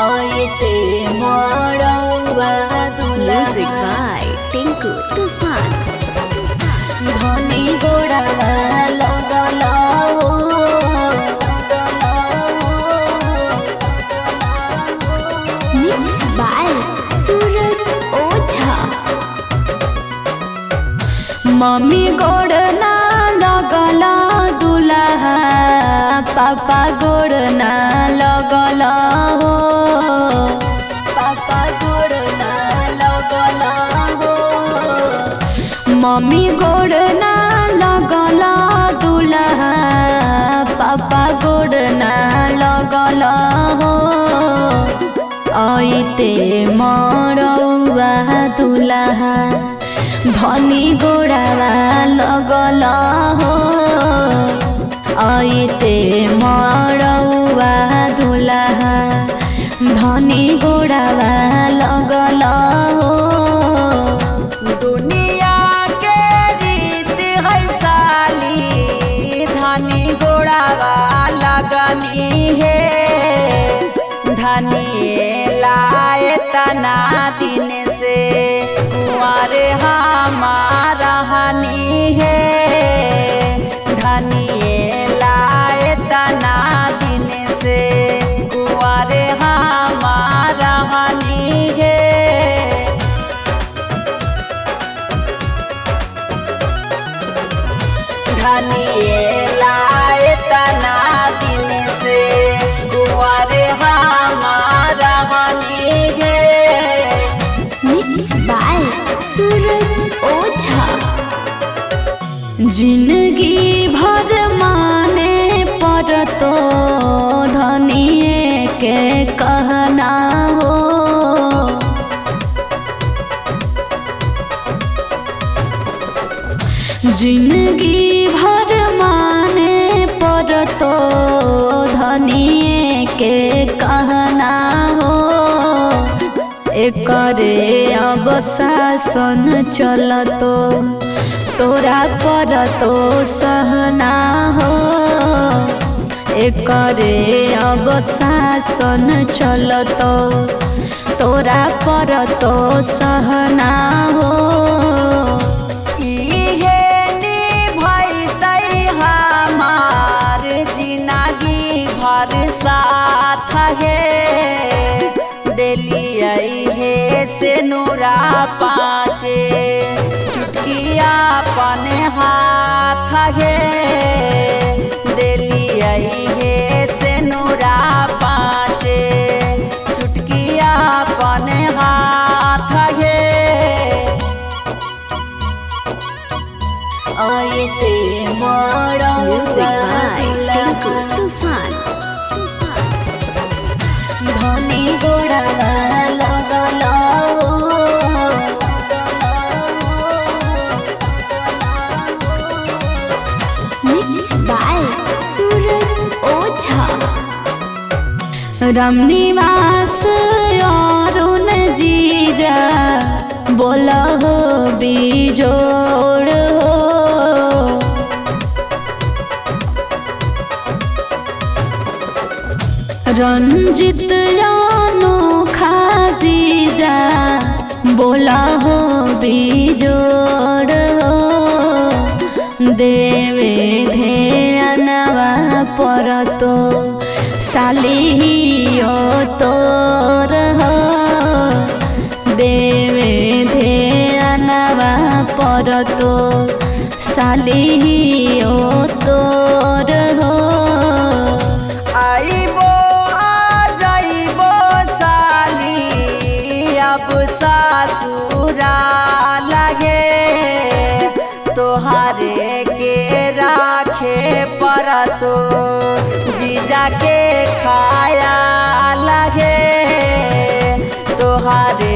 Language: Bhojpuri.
आयते मरौवा दुल्हा Music by Tinku Tufan. धनी गोड़ा लगल हो Mix by Suraj Oza. Mummy गोड़ ना लगल दुल्हा पापा गोड़ ना लगल हो पापा गोड़ ना लगल हो मम्मी गोड़ ना लगल दुल्हा पापा गोड़ ना लगल हो आइते मरौवा दुल्हा धनी गोड़ावा लगल हो आइते मरौवा दुल्हा धनी गोड़ावा लगल हो दुनिया के रीत है साली धनी गोड़ावा लगनी है धनी लाए तना दिन से कुंवारे हमारा हनी है धनी लाए तना दिन से कुंवारे हमारा हनी है धनी लाए तना दिन से कुंवारे हमारा हनी है Mix by Suraj Oza. जिंदगी भर माने पर तो धनिए के कहना हो जिंदगी भर माने पर तो धनिए के कहना हो एकरे अब शासन चलतो तोरा पर तो सहना हो एकरे अब शासन चलतो तोरा पर तो सहना हो इहे निभैतै हमार जिंदगी भर साथ है देलियै हे से नूरा पाँचे चुटकिया अपने हाथ है देलियै हे से नूरा पाँचे चुटकिया अपने हाथ है आयते Music मरौवा by Tinku दुल्हा Tufan. धनी गोड़ा लगल हो Mix by Suraj Oza. रमनिवास Arun जीजा बोल हो बिजोड़ हो रंजित अनोखा जीजा बोला हो बिजोड़ हो देवे ध्यानवा पर तो सालियो तोर हो देवे ध्यानवा पर तो सालियो तोर हो आइबो आ जाइबो साली अब सासुरा लगे तोहारे के राखे पर तो जीजा के खाया लगे तोहारे